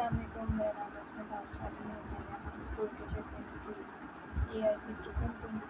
अस्सलामुअलैकुम, मेरा नाम इसमें हाउसवानी है। मैं यहाँ स्कूल टीचर की एआई की स्टूडेंट हूँ।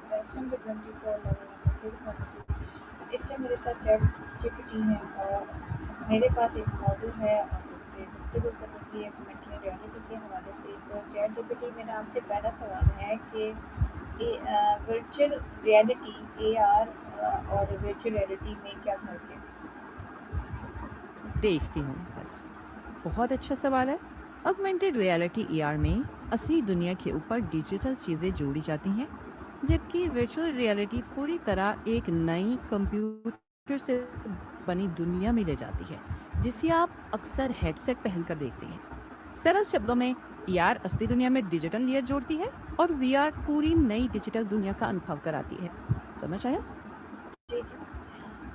बैच नंबर 24 लगा मसूद मोहम्मद। इस टाइम मेरे साथ चैट जीपीटी है और मेरे पास एक मौजू है और इस पे गुफ्तगू करने की ऑगमेंटेड रियलिटी के हवाले से। तो चैट जीपीटी मेरा आपसे पहला सवाल है कि वर्चुअल रियलिटी एआर और वर्चुअल रियलिटी में क्या फ़र्क है? देखती हूँ बस। बहुत अच्छा सवाल है। ऑगमेंटेड रियलिटी एआर में असली दुनिया के ऊपर डिजिटल चीजें जोड़ी जाती हैं, जबकि वर्चुअल रियलिटी पूरी तरह एक नई कंप्यूटर से बनी दुनिया में ले जाती है, जिसे आप अक्सर हेडसेट पहनकर देखते हैं। सरल शब्दों में, एआर असली दुनिया में डिजिटल लेयर जोड़ती है और वीआर पूरी नई डिजिटल दुनिया का अनुभव कराती है। समझ आया? जी, जी।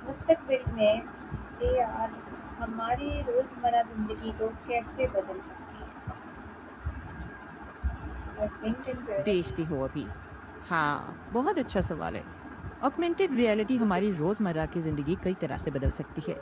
मुस्तकबिल में एआर हमारी रोज़मर्रा ज़िंदगी को कैसे बदल सकती है? Augmented reality. देखती हो अभी। हाँ, बहुत अच्छा सवाल है। ऑगमेंटेड रियलिटी हमारी रोजमर्रा की जिंदगी कई तरह से बदल सकती है।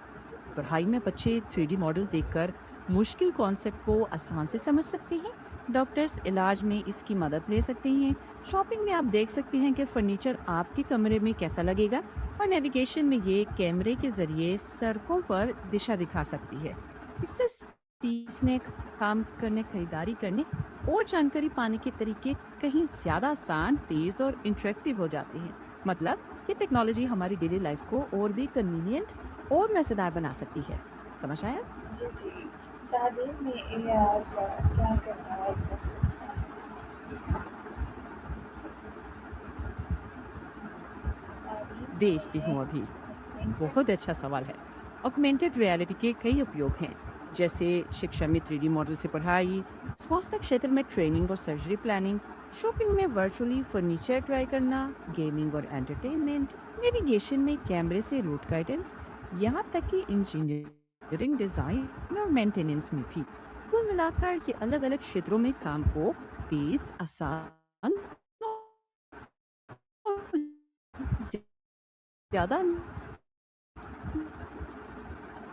पढ़ाई में बच्चे 3D मॉडल देखकर मुश्किल कॉन्सेप्ट को आसान से समझ सकते हैं। डॉक्टर्स इलाज में इसकी मदद ले सकते हैं। शॉपिंग में आप देख सकते हैं कि फर्नीचर आपके कमरे में कैसा लगेगा। और नेविगेशन में ये कैमरे के जरिए सड़कों पर दिशा दिखा सकती है। इससे सीखने, काम करने, खरीदारी करने और जानकारी पाने के तरीके कहीं ज्यादा आसान, तेज और इंटरेक्टिव हो जाते हैं। मतलब, ये टेक्नोलॉजी हमारी डेली लाइफ को और भी कन्वीनियंट और मजेदार बना सकती है। समझ आया? जी, जी। तालीम में एआर का क्या किरदार हो सकता है? तालीम देखती में हूँ अभी। ऑगमेंटेड। बहुत अच्छा सवाल है। ऑगमेंटेड रियलिटी के कई उपयोग हैं, जैसे शिक्षा में 3D मॉडल से पढ़ाई, स्वास्थ्य क्षेत्र में ट्रेनिंग और सर्जरी प्लानिंग, शॉपिंग में वर्चुअली फर्नीचर ट्राई करना, गेमिंग और एंटरटेनमेंट, नेविगेशन में कैमरे से रूट गाइडेंस, यहाँ तक कि इंजीनियरिंग, डिजाइन और मेंटेनेंस में भी। कुल मिलाकर ये अलग अलग क्षेत्रों में काम को तेज, आसान और ज्यादा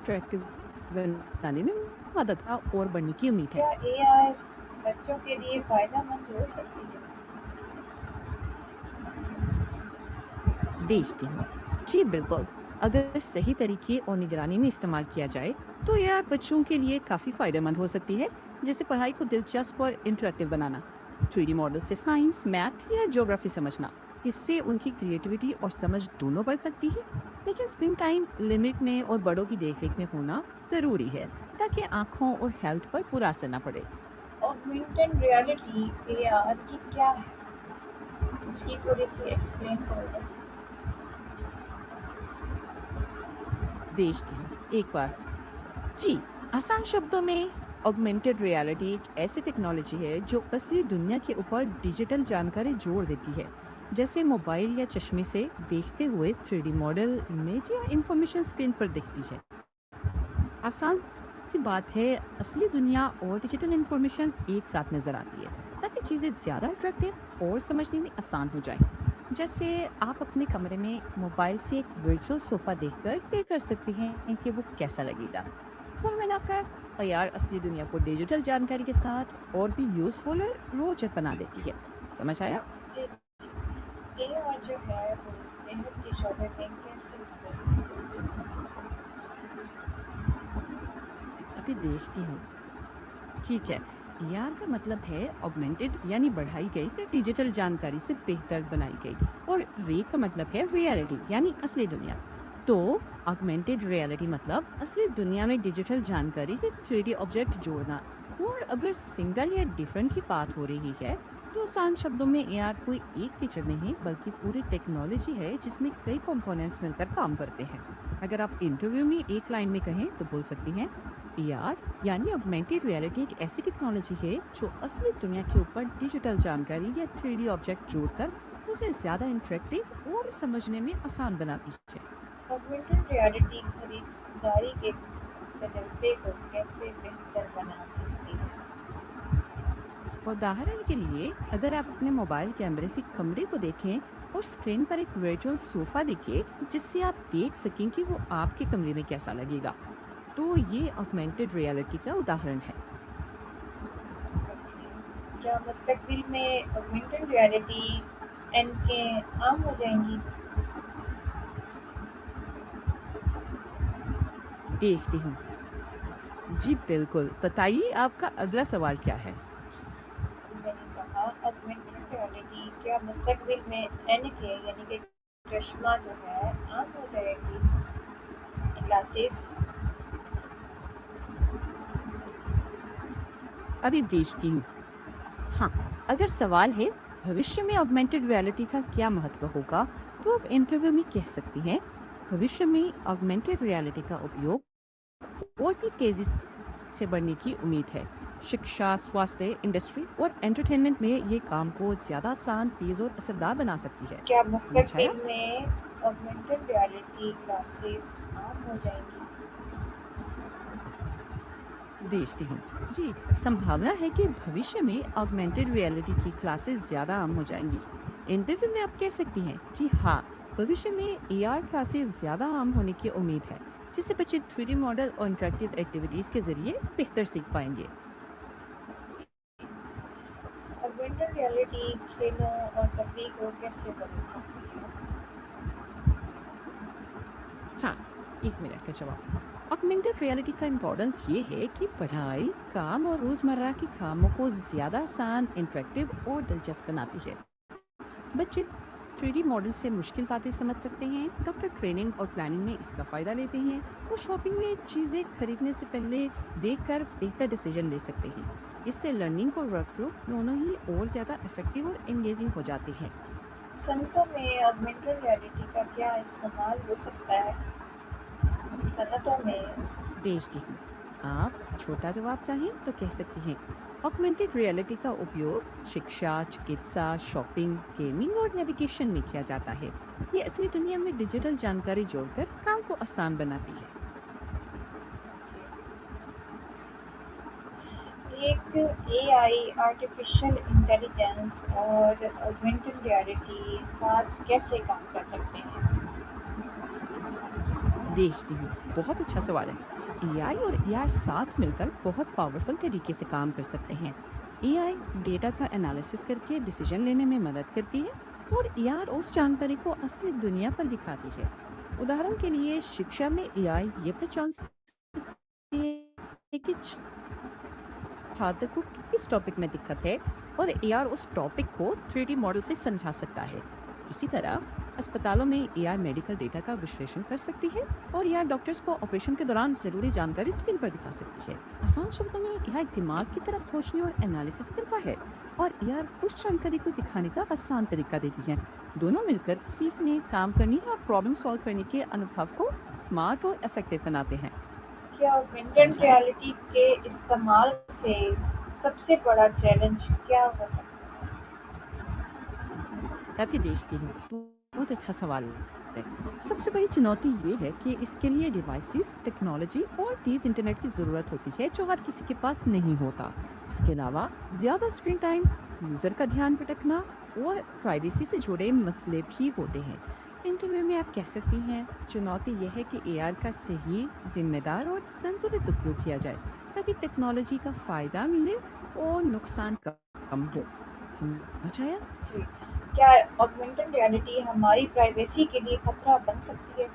अट्रैक्टिव बनाने में मदद और बढ़ने की उम्मीद है। क्या एआर बच्चों के लिए फ़ायदेमंद हो सकती है? देखती हूँ। जी बिल्कुल। अगर सही तरीके और निगरानी में इस्तेमाल किया जाए, तो यह बच्चों के लिए काफ़ी फायदेमंद हो सकती है। जैसे पढ़ाई को दिलचस्प और इंटरेक्टिव बनाना, 3D मॉडल से साइंस, मैथ या ज्योग्राफी समझना। इससे उनकी क्रिएटिविटी और समझ दोनों बढ़ सकती है। लेकिन स्क्रीन टाइम लिमिट में और बड़ों की देखरेख में होना ज़रूरी है, ताकि आँखों और हेल्थ पर बुरा असर न पड़े। ऑगमेंटेड रियलिटी एआर की क्या है? इसकी थोड़ी-सी एक्सप्लेन करो। देखती हूँ एक बार। जी, आसान शब्दों में, ऑगमेंटेड रियलिटी एक ऐसी टेक्नोलॉजी है जो असली दुनिया के ऊपर डिजिटल जानकारी जोड़ देती है। जैसे मोबाइल या चश्मे से देखते हुए 3D मॉडल, इमेज या इंफॉर्मेशन स्क्रीन पर दिखती है। आसान सी बात है, असली दुनिया और डिजिटल इंफॉर्मेशन एक साथ नजर आती है, ताकि चीजें ज्यादा अट्रैक्टिव और समझने में आसान हो जाए। जैसे आप अपने कमरे में मोबाइल से एक वर्चुअल सोफा देखकर तय कर सकते हैं कि वो कैसा लगेगा। कुल मिलाकर, तैयार असली दुनिया को डिजिटल जानकारी के साथ और भी यूजफुल और रोचक बना देती है। समझ आया? जी, एआर जो है वो सेहत के शोबे में कैसे मदद कर सकती है? अभी देखती हूँ। ठीक है। यार का मतलब है ऑगमेंटेड, यानी बढ़ाई गई या डिजिटल जानकारी से बेहतर बनाई गई। और रे का मतलब है रियलिटी, यानी असली दुनिया। तो ऑगमेंटेड रियलिटी मतलब असली दुनिया में डिजिटल जानकारी के 3D ऑब्जेक्ट जोड़ना। और अगर सिंगल या डिफरेंट की बात हो रही है, तो आसान शब्दों में एआर कोई एक फीचर नहीं, बल्कि पूरी टेक्नोलॉजी है जिसमें कई कंपोनेंट्स मिलकर काम करते हैं। अगर आप इंटरव्यू में एक लाइन में कहें तो बोल सकती हैं, एआर यानी ऑगमेंटेड रियलिटी एक ऐसी टेक्नोलॉजी है जो असली दुनिया के ऊपर डिजिटल जानकारी या 3D ऑब्जेक्ट जोड़कर उसे ज्यादा इंटरेक्टिव और समझने में आसान बनाती है। ऑगमेंटेड रियलिटी खरीदारी के तजर्बे को कैसे बेहतर बना सकती है? उदाहरण के लिए, अगर आप अपने मोबाइल कैमरे से कमरे को देखें और स्क्रीन पर एक वर्चुअल सोफा दिखे, जिससे आप देख सकें कि वो आपके कमरे में कैसा लगेगा, तो ये ऑगमेंटेड रियलिटी का उदाहरण है। क्या मुस्तकबिल में ऑगमेंटेड रियलिटी के आम हो जाएंगी? देखती हूँ। जी बिल्कुल, बताइए आपका अगला सवाल क्या है? मैंने कहा ऑगमेंटेड रियलिटी क्या मुस्तकबिल में के यानी कि चश्मा जो है आम हो जाएगी? ग्लासेस। अभी देखती हूँ। हाँ, अगर सवाल है भविष्य में ऑगमेंटेड रियलिटी का क्या महत्व होगा, तो आप इंटरव्यू में कह सकती हैं, भविष्य में ऑगमेंटेड रियलिटी का उपयोग और भी तेजी से बढ़ने की उम्मीद है। शिक्षा, स्वास्थ्य, इंडस्ट्री और एंटरटेनमेंट में ये काम को ज़्यादा आसान, तेज़ और असरदार बना सकती है। क्या समझ आया? मुस्तकबिल में ऑगमेंटेड रियलिटी ग्लासेस आम हो जाएंगी? देखती हूँ। जी, संभावना है कि भविष्य में ऑगमेंटेड रियलिटी की क्लासेस ज़्यादा आम हो जाएंगी। इंटरव्यू में आप कह सकती हैं, जी हाँ, भविष्य में एआर क्लासेस ज़्यादा आम होने की उम्मीद है, जिससे बच्चे 3D मॉडल और इंटरेक्टिव एक्टिविटीज़ के जरिए बेहतर सीख पाएंगे। ऑगमेंटेड रियलिटी खेलों और तफरीह को कैसे बदल सकती है? हाँ, 1 मिनट का जवाब। ऑगमेंटेड रियलिटी का इम्पोर्टेंस ये है कि पढ़ाई, काम और रोज़मर्रा के कामों को ज़्यादा आसान, इंटरेक्टिव और दिलचस्प बनाती है। बच्चे 3D मॉडल से मुश्किल बातें समझ सकते हैं, डॉक्टर ट्रेनिंग और प्लानिंग में इसका फ़ायदा लेते हैं, और शॉपिंग में चीज़ें खरीदने से पहले देखकर बेहतर डिसीजन ले सकते हैं। इससे लर्निंग और वर्क फ्लो दोनों ही और ज़्यादा इफेक्टिव और एंगेजिंग हो जाते हैं। सनतों में ऑगमेंटेड रियलिटी का क्या इस्तेमाल हो सकता है? सनतों में। देखती हूँ। आप छोटा जवाब चाहें तो कह सकती हैं, ऑगमेंटेड रियलिटी का उपयोग शिक्षा, चिकित्सा, शॉपिंग, गेमिंग और नेविगेशन में किया जाता है। ये असली दुनिया में डिजिटल जानकारी जोड़कर काम को आसान बनाती है। एक एआई आर्टिफिशियल इंटेलिजेंस और ऑगमेंटेड रियलिटी साथ कैसे काम कर सकते हैं? देखती हूँ। बहुत अच्छा सवाल है। एआई और एआर साथ मिलकर बहुत पावरफुल तरीके से काम कर सकते हैं। एआई डेटा का एनालिसिस करके डिसीजन लेने में मदद करती है, और एआर उस जानकारी को असली दुनिया पर दिखाती है। उदाहरण के लिए शिक्षा में एआई ये पहचान सकती है कि छात्र को किस टॉपिक में दिक्कत है, और एआर उस टॉपिक को 3D मॉडल से समझा सकता है। इसी तरह अस्पतालों में एआर मेडिकल डेटा का विश्लेषण कर सकती है, और एआर डॉक्टर्स को ऑपरेशन के दौरान जरूरी जानकारी स्क्रीन पर दिखा सकती है। आसान शब्दों में एआई दिमाग की तरह सोचने और एनालिसिस करता है, और एआर उस जानकारी को दिखाने का आसान तरीका देती है। दोनों मिलकर सीखने, काम करने और प्रॉब्लम सॉल्व करने के अनुभव को स्मार्ट और इफेक्टिव बनाते हैं। क्या ऑगमेंटेड समझ आया? रियलिटी के इस्तेमाल से सबसे बड़ा चैलेंज क्या हो सकता है? काफ़ी देखती हूँ। बहुत अच्छा सवाल है। सबसे बड़ी चुनौती ये है कि इसके लिए डिवाइसेस, टेक्नोलॉजी और तेज़ इंटरनेट की ज़रूरत होती है, जो हर किसी के पास नहीं होता। इसके अलावा ज़्यादा स्क्रीन टाइम, यूज़र का ध्यान भटकना और प्राइवेसी से जुड़े मसले भी होते हैं। इंटरव्यू में आप कह सकती हैं, चुनौती यह है कि एआर का सही, जिम्मेदार और संतुलित उपयोग किया जाए, ताकि टेक्नोलॉजी का फ़ायदा मिले और नुकसान कम हो। समझ आया? जी। क्या ऑगमेंटेड रियलिटी हमारी प्राइवेसी के लिए खतरा बन सकती है?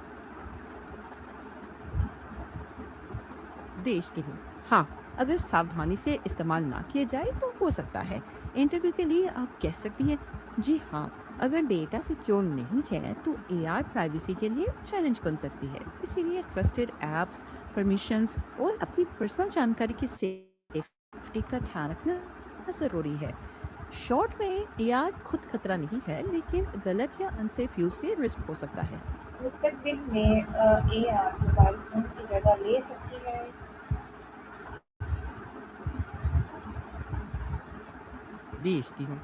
देखती हूँ। हाँ, अगर सावधानी से इस्तेमाल ना किया जाए तो हो सकता है। इंटरव्यू के लिए आप कह सकती हैं, जी हाँ, अगर डेटा सिक्योर नहीं है तो एआर प्राइवेसी के लिए चैलेंज बन सकती है। इसीलिए ट्रस्टेड ऐप्स, परमिशंस और अपनी पर्सनल जानकारी की सेफ्टी का ध्यान रखना ज़रूरी है। शॉर्ट में एआर खुद खतरा नहीं है, लेकिन गलत या अनसेफ यूज से रिस्क हो सकता है। मुस्तकबिल में एआर मोबाइल फ़ोन की जगह ले सकती है? देखती हूँ।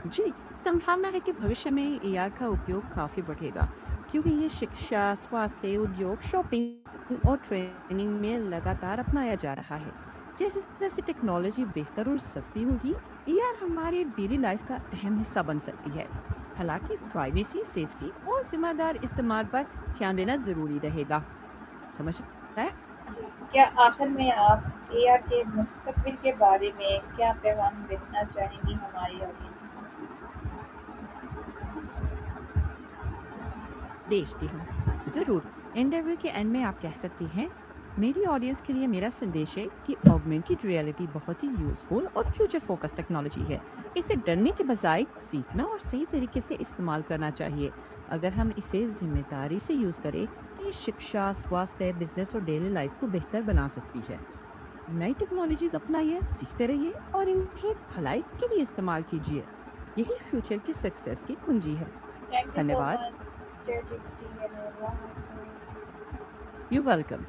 जी, संभावना है कि भविष्य में एआर का उपयोग काफ़ी बढ़ेगा, क्योंकि ये शिक्षा, स्वास्थ्य, उद्योग, शॉपिंग और ट्रेनिंग में लगातार अपनाया जा रहा है। जैसे जैसे टेक्नोलॉजी बेहतर और सस्ती होगी, एआर हमारी डेली लाइफ का अहम हिस्सा बन सकती है। हालांकि प्राइवेसी, सेफ्टी और जिम्मेदार इस्तेमाल पर ध्यान देना ज़रूरी रहेगा। समझ आया? जी, क्या आखिर में आप एआर के मुस्तकबिल के बारे में क्या पैगाम देना चाहेंगी हमारी ऑडियंस को? देखती हूँ। ज़रूर, इंटरव्यू के एंड में आप कह सकती हैं, मेरी ऑडियंस के लिए मेरा संदेश है कि ऑगमेंटेड रियलिटी बहुत ही यूज़फुल और फ्यूचर फोकस टेक्नोलॉजी है। इसे डरने के बजाय सीखना और सही तरीके से इस्तेमाल करना चाहिए। अगर हम इसे ज़िम्मेदारी से यूज़ करें, तो ये शिक्षा, स्वास्थ्य, बिज़नेस और डेली लाइफ को बेहतर बना सकती है। नई टेक्नोलॉजीज़ अपनाइए, सीखते रहिए और इन्हें भलाई के लिए इस्तेमाल कीजिए। यही फ्यूचर की सक्सेस की कुंजी है। थैंक यू सो धन्यवाद। Much, chat GPT and everyone. You welcome.